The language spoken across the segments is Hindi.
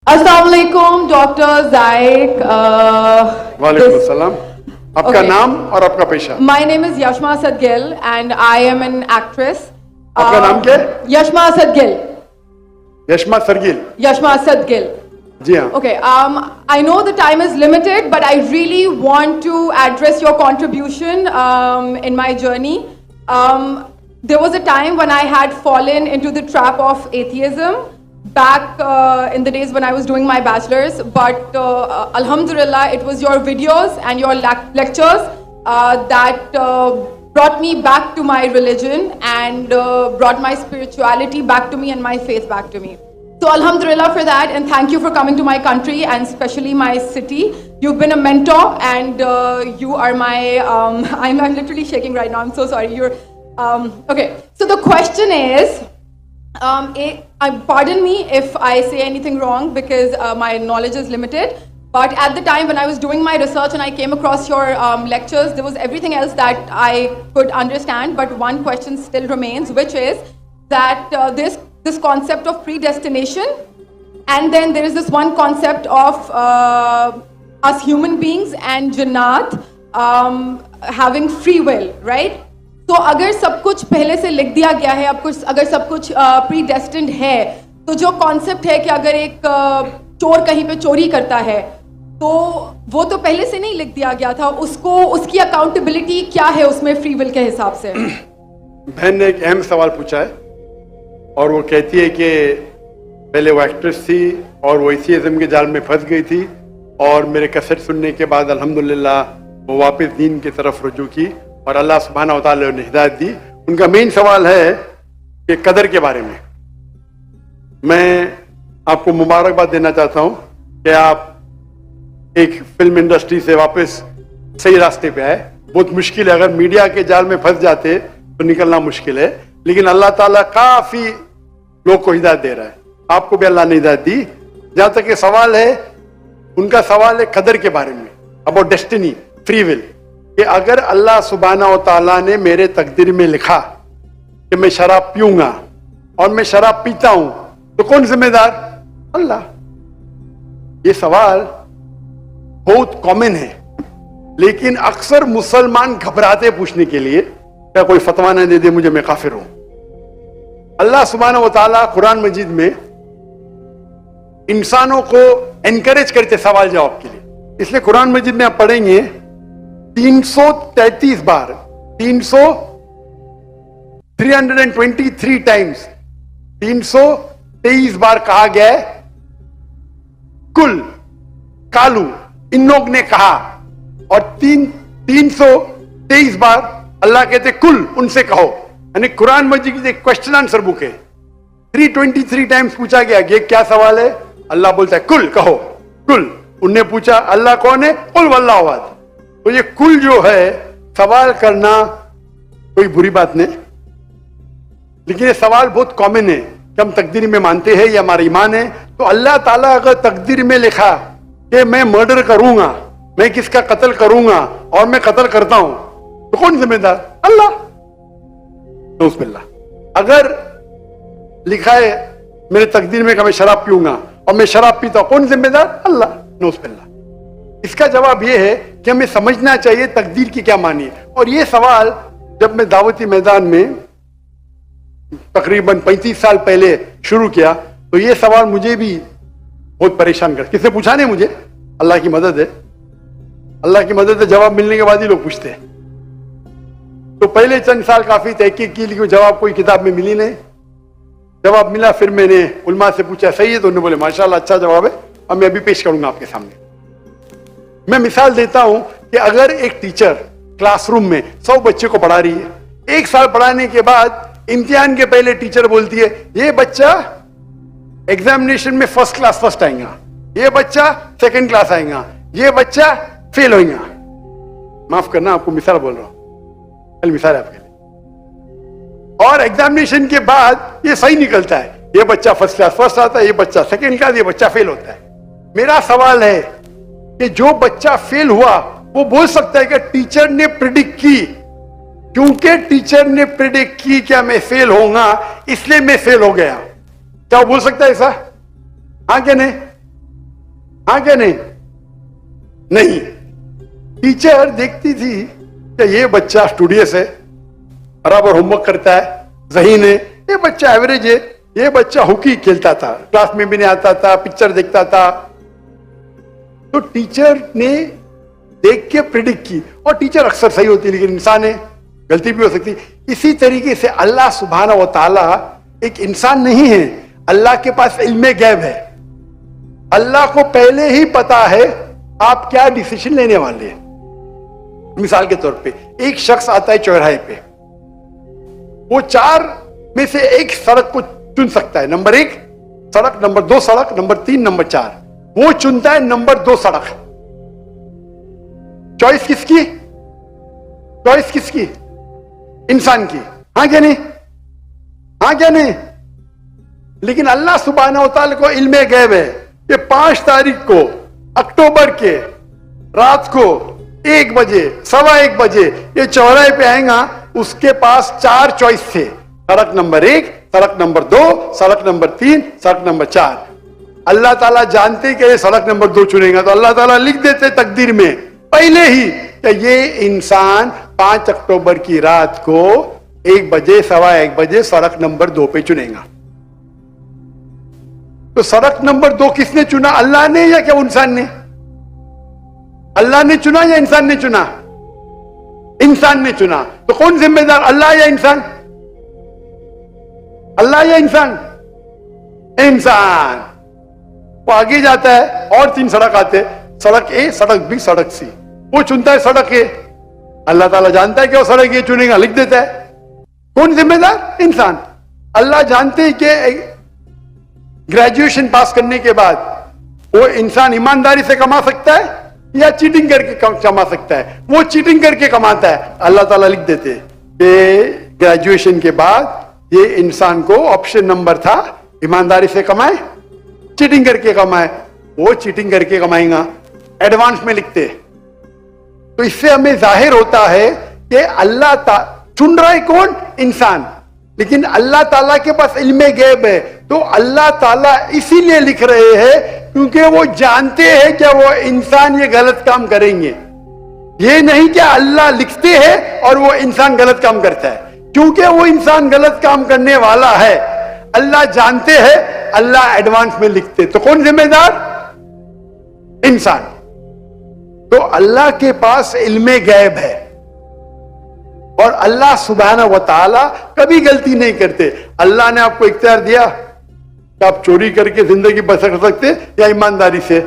अस्सलाम वालेकुम डॉक्टर जायक। वालेकुम अस्सलाम। आपका Okay. नाम और आपका पेशा? My name is Yashma Asad Gill and I am an actress. आपका नाम क्या है? Yashma Asad Gill. Yashma सरगिल। Yashma Asad Gill. जी हाँ। Okay, I know the time is limited, but I really want to address your contribution in my journey. There was a time when I had fallen into the trap of atheism back in the days when I was doing my bachelor's, but Alhamdulillah, it was your videos and your lectures that brought me back to my religion and brought my spirituality back to me and my faith back to me. So Alhamdulillah for that, and thank you for coming to my country and especially my city. You've been a mentor and you are my, I'm literally shaking right now, I'm so sorry. Okay, so the question is, pardon me if I say anything wrong because my knowledge is limited, but at the time when I was doing my research and I came across your lectures, there was everything else that I could understand, but one question still remains, which is that this concept of predestination, and then there is this one concept of us human beings and Jannat having free will, right? तो अगर सब कुछ पहले से लिख दिया गया है, अब कुछ अगर सब कुछ प्रीडेस्टिन्ड है, तो जो कॉन्सेप्ट है कि अगर एक चोर कहीं पे चोरी करता है तो वो तो पहले से नहीं लिख दिया गया था, उसको उसकी अकाउंटेबिलिटी क्या है उसमें फ्री विल के हिसाब से? बहन ने एक अहम सवाल पूछा है और वो कहती है कि पहले वो एक्ट्रेस थी और वो एथियज्म के जाल में फंस गई थी और मेरे कैसेट सुनने के बाद अल्हम्दुलिल्लाह वो वापस दीन की तरफ रुजू की और अल्लाह सुब्हानहू व तआला ने हिदायत दी। उनका मेन सवाल है कि कदर के बारे में। मैं आपको मुबारकबाद देना चाहता हूं कि आप एक फिल्म इंडस्ट्री से वापस सही रास्ते पे आए। बहुत मुश्किल है, अगर मीडिया के जाल में फंस जाते तो निकलना मुश्किल है, लेकिन अल्लाह ताला काफी लोग को हिदायत दे रहा है। आपको भी अल्लाह ने हिदायत दी। जहां तक ये सवाल है, उनका सवाल है कदर के बारे में, अबाउट डेस्टिनी, फ्री विल, कि अगर अल्लाह सुब्हानहू व तआला ने मेरे तकदीर में लिखा कि मैं शराब पीऊंगा और मैं शराब पीता हूं तो कौन जिम्मेदार? अल्लाह। ये सवाल बहुत कॉमन है, लेकिन अक्सर मुसलमान घबराते पूछने के लिए, क्या कोई फतवा न दे दे मुझे, मैं काफिर हूं। अल्लाह सुब्हानहू व तआला कुरान मजीद में इंसानों को एनकरेज करते सवाल जवाब के लिए, इसलिए कुरान मजीद में आप पढ़ेंगे 333 बार 323 टाइम्स 323 बार कहा गया है कुल, कालू, इन लोग ने कहा, और 323 बार अल्लाह कहते कुल, उनसे कहो। यानी कुरान मजीद की एक क्वेश्चन आंसर बुक है। 323 टाइम्स पूछा गया ये क्या सवाल है, अल्लाह बोलता है कुल, कहो कुल। उनने पूछा अल्लाह कौन है, कुल वल्लाहु अहद। तो ये कुल जो है, सवाल करना कोई बुरी बात नहीं, लेकिन ये सवाल बहुत कॉमन है कि हम तकदीर में मानते हैं, ये हमारा ईमान है। तो अल्लाह ताला अगर तकदीर में लिखा कि मैं मर्डर करूंगा, मैं किसका कत्ल करूंगा और मैं कत्ल करता हूं, तो कौन जिम्मेदार? अल्लाह। नऊज़ुबिल्लाह। अगर लिखा है मेरे तकदीर में कि मैं शराब पीऊंगा और मैं शराब पीता हूं, कौन जिम्मेदार? अल्लाह। नऊज़ुबिल्लाह। इसका जवाब यह है कि हमें समझना चाहिए तकदीर की क्या मानी है। और यह सवाल जब मैं दावती मैदान में तकरीबन 35 साल पहले शुरू किया, तो यह सवाल मुझे भी बहुत परेशान कर, किससे पूछा नहीं मुझे, अल्लाह की मदद है, अल्लाह की मदद है, जवाब मिलने के बाद ही लोग पूछते हैं। तो पहले चंद साल काफी तहकीक की, लेकिन जवाब कोई किताब में मिली नहीं। जवाब मिला, फिर मैंने उलमा से पूछा सही है, तो उन्होंने बोले माशाल्लाह अच्छा जवाब है, और मैं अभी पेश करूंगा आपके सामने। मैं मिसाल देता हूं कि अगर एक टीचर क्लासरूम में 100 बच्चे को पढ़ा रही है, 1 साल पढ़ाने के बाद इम्तिहान के पहले टीचर बोलती है ये बच्चा एग्जामिनेशन में फर्स्ट क्लास फर्स्ट आएगा, ये बच्चा सेकंड क्लास आएगा, ये बच्चा फेल होगा। माफ करना, आपको मिसाल बोल रहा हूं, कल मिसाल है आपके लिए। और एग्जामिनेशन के बाद ये सही निकलता है, ये बच्चा फर्स्ट क्लास फर्स्ट आता है, ये बच्चा सेकंड क्लास, ये बच्चा फेल होता है। मेरा सवाल है कि जो बच्चा फेल हुआ वो बोल सकता है कि टीचर ने प्रिडिक्ट की, क्योंकि टीचर ने प्रिडिक्ट की क्या मैं फेल होऊंगा, इसलिए मैं फेल हो गया। क्या वो बोल सकता है ऐसा? हाँ क्या नहीं? हाँ क्या नहीं? नहीं। टीचर देखती थी कि ये बच्चा स्टूडियस है, बराबर होमवर्क करता है, ज़हीन है, ये बच्चा एवरेज है, ये बच्चा हॉकी खेलता था, क्लास में भी नहीं आता था, पिक्चर देखता था। तो टीचर ने देख के प्रिडिक्ट की, और टीचर अक्सर सही होती है, लेकिन इंसान है, गलती भी हो सकती। इसी तरीके से अल्लाह सुब्हाना व तआला एक इंसान नहीं है, अल्लाह के पास इल्मे गैब है। अल्लाह को पहले ही पता है आप क्या डिसीजन लेने वाले हैं। मिसाल के तौर पे एक शख्स आता है चौराहे पे, वो 4 में से एक सड़क को चुन सकता है, नंबर 1 सड़क, नंबर 2 सड़क, नंबर 3, नंबर 4। वो चुनता है नंबर 2 सड़क। चॉइस किसकी? चॉइस किसकी? इंसान की। हाँ क्या नहीं? हाँ क्या नहीं? लेकिन अल्लाह सुब्हानहू व तआला को इल्मे गैब है कि 5 तारीख को अक्टूबर के रात को 1 बजे, 1:15 बजे ये चौराहे पे आएगा, उसके पास 4 चॉइस थे, सड़क नंबर 1, सड़क नंबर 2, सड़क नंबर 3, सड़क नंबर 4। अल्लाह ताला जानते कि ये सड़क नंबर 2 चुनेगा, तो अल्लाह ताला लिख देते तकदीर में पहले ही कि ये इंसान 5 अक्टूबर की रात को 1 बजे, 1:15 बजे सड़क नंबर 2 पे चुनेगा। तो सड़क नंबर 2 किसने चुना? अल्लाह ने या क्या इंसान ने? अल्लाह ने चुना या इंसान ने चुना? इंसान ने चुना। तो कौन जिम्मेदार, अल्लाह या इंसान? अल्लाह या इंसान? इंसान। वो आगे जाता है और 3 सड़क आते, सड़क ए, सड़क बी, सड़क सी। वो चुनता है सड़क ए, अल्लाह ताला जानता है कि वो सड़क ए चुनेगा, लिख देता है। कौन जिम्मेदार? इंसान। अल्लाह जानते हैं कि ग्रेजुएशन पास करने के बाद वो इंसान ईमानदारी से कमा सकता है या चीटिंग करके कमा सकता है। वो चीटिंग करके कमाता है, अल्लाह ताला लिख देते कि ग्रेजुएशन के बाद ये इंसान को ऑप्शन नंबर था ईमानदारी से कमाए, चीटिंग करके कमाए। वो चीटिंग करके कमाएगा, एडवांस में लिखते। तो इससे हमें जाहिर होता है कि अल्लाह चुन रहा है कौन? इंसान। लेकिन अल्लाह ताला के पास इल्मे गैब है, तो अल्लाह ताला इसीलिए लिख रहे हैं क्योंकि वो जानते हैं कि वो इंसान ये गलत काम करेंगे। ये नहीं कि अल्लाह लिखते हैं और वो इंसान गलत काम करता है, क्योंकि वो इंसान गलत काम करने वाला है, अल्लाह जानते हैं, अल्लाह एडवांस में लिखते। तो कौन जिम्मेदार? इंसान। तो अल्लाह के पास इल्मे गैब है, और अल्लाह सुब्हानहू व तआला कभी गलती नहीं करते। अल्लाह ने आपको इख्तियार दिया कि आप चोरी करके जिंदगी बसर कर सकते या ईमानदारी से।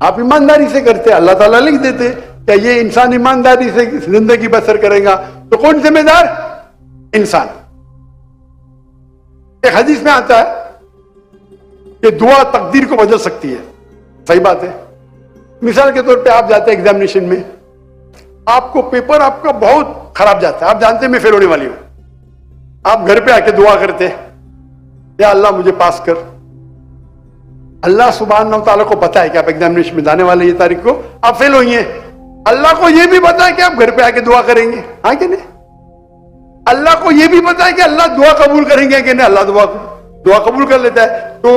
आप ईमानदारी से करते, अल्लाह ताला लिख देते कि ये इंसान ईमानदारी से जिंदगी बसर करेगा। तो कौन जिम्मेदार? इंसान। एक हदीस में आता है कि दुआ तकदीर को बदल सकती है। सही बात है। मिसाल के तौर पे आप जाते हैं एग्जामिनेशन में, आपको पेपर आपका बहुत खराब जाता है, आप जानते हैं मैं फेल होने वाली हूं, आप घर पे आके दुआ करते हैं, या अल्लाह मुझे पास कर। अल्लाह सुब्हानहू व तआला को पता है कि आप एग्जामिनेशन में जाने वाले ये तारीख को आप फेल होंगे। अल्लाह को यह भी पता है कि आप घर पे आके दुआ करेंगे, हाँ कि नहीं? अल्लाह को यह भी पता है कि अल्लाह दुआ कबूल करेंगे कि नहीं। अल्लाह दुआ कबूल कर लेता है। तो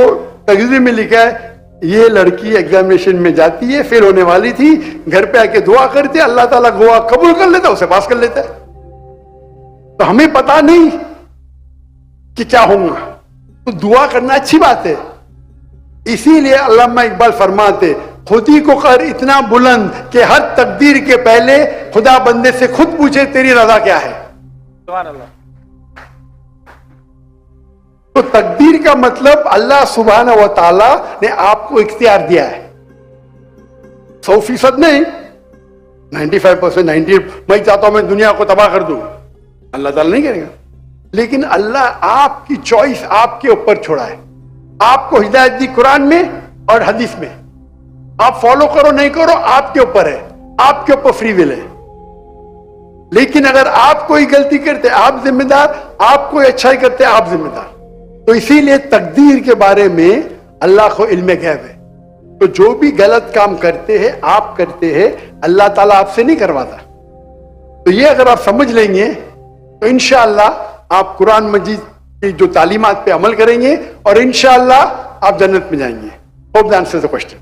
तकदीर में लिखा है ये लड़की एग्जामिनेशन में जाती है, फेल होने वाली थी, घर पे आके दुआ करती है, अल्लाह ताला दुआ कबूल कर लेता है, उसे पास कर लेता है। तो हमें पता नहीं कि क्या होगा, तो दुआ करना अच्छी बात है। इसीलिए अल्लामा इकबाल फरमाते, खुदी को कर इतना बुलंद कि हर तकदीर के पहले खुदा बंदे से खुद पूछे तेरी रजा क्या है। सुभान अल्लाह। तो तकदीर का मतलब अल्लाह सुब्हानहू व तआला ने आपको इख्तियार दिया है। 100% नहीं, 95%, 90। मैं चाहता हूं मैं दुनिया को तबाह कर दूं, अल्लाह ताला नहीं करेगा। लेकिन अल्लाह आपकी चॉइस आपके ऊपर छोड़ा है। आपको हिदायत दी कुरान में और हदीस में, आप फॉलो करो नहीं करो आपके ऊपर है, आपके ऊपर फ्री विल है। लेकिन अगर आप कोई गलती करते आप जिम्मेदार, आप कोई अच्छाई करते आप जिम्मेदार। तो इसीलिए तकदीर के बारे में अल्लाह को इल्मे गैब है। तो जो भी गलत काम करते हैं आप करते हैं, अल्लाह ताला आपसे नहीं करवाता। तो ये अगर आप समझ लेंगे तो इंशाअल्लाह आप कुरान मजीद की जो तालीमात पे अमल करेंगे और इंशाअल्लाह आप जन्नत में जाएंगे। Hope the answer the question.